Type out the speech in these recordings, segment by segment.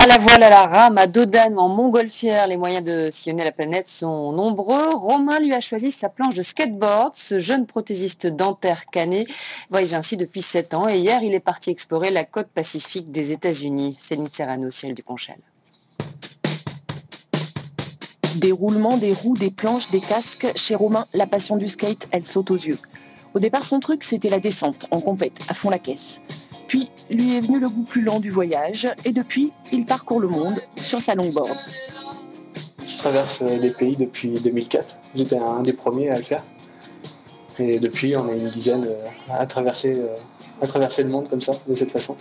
À la voile, à la rame, à dos d'âne, en montgolfière, les moyens de sillonner la planète sont nombreux. Romain lui a choisi sa planche de skateboard. Ce jeune prothésiste dentaire canet voyage ainsi depuis 7 ans et hier il est parti explorer la côte pacifique des États-Unis. Céline Serrano, Cyril Duponchel. Des roulements, des roues, des planches, des casques. Chez Romain, la passion du skate, elle saute aux yeux. Au départ, son truc, c'était la descente, en compète, à fond la caisse. Puis, lui est venu le goût plus lent du voyage, et depuis, il parcourt le monde sur sa longboard. Je traverse les pays depuis 2004. J'étais un des premiers à le faire. Et depuis, on est une dizaine à traverser le monde comme ça, de cette façon.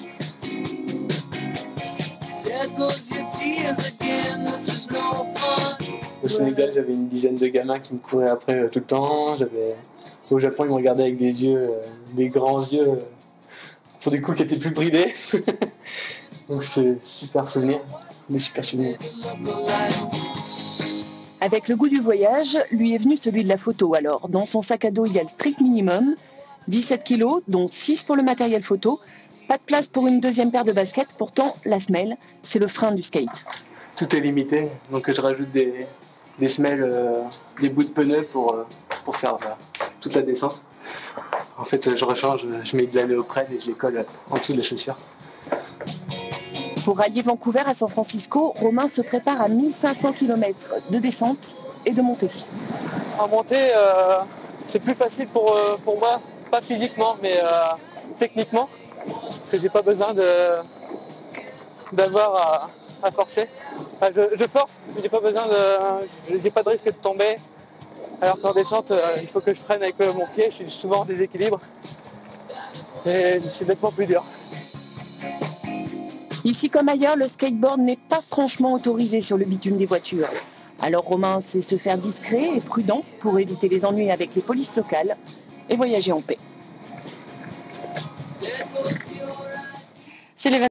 Au Sénégal, j'avais une dizaine de gamins qui me couraient après tout le temps. Au Japon, ils me regardaient avec des yeux, des grands yeux, pour des coups qui étaient plus bridés. Donc c'est super souvenir, des super souvenirs. Avec le goût du voyage, lui est venu celui de la photo alors. Dans son sac à dos, il y a le strict minimum, 17 kilos, dont 6 pour le matériel photo. Pas de place pour une deuxième paire de baskets, pourtant la semelle, c'est le frein du skate. Tout est limité, donc je rajoute des semelles, des bouts de pneus pour faire toute la descente. En fait, je rechange, je mets de la néoprène et je les colle en dessous des chaussures. Pour rallier Vancouver à San Francisco, Romain se prépare à 1500 km de descente et de montée. En montée, c'est plus facile pour moi, pas physiquement, mais techniquement, parce que j'ai pas besoin d'avoir à forcer. Enfin, je force, mais j'ai pas de risque de tomber. Alors qu'en descente, il faut que je freine avec mon pied, je suis souvent en déséquilibre. Et c'est nettement plus dur. Ici comme ailleurs, le skateboard n'est pas franchement autorisé sur le bitume des voitures. Alors Romain sait se faire discret et prudent pour éviter les ennuis avec les polices locales et voyager en paix.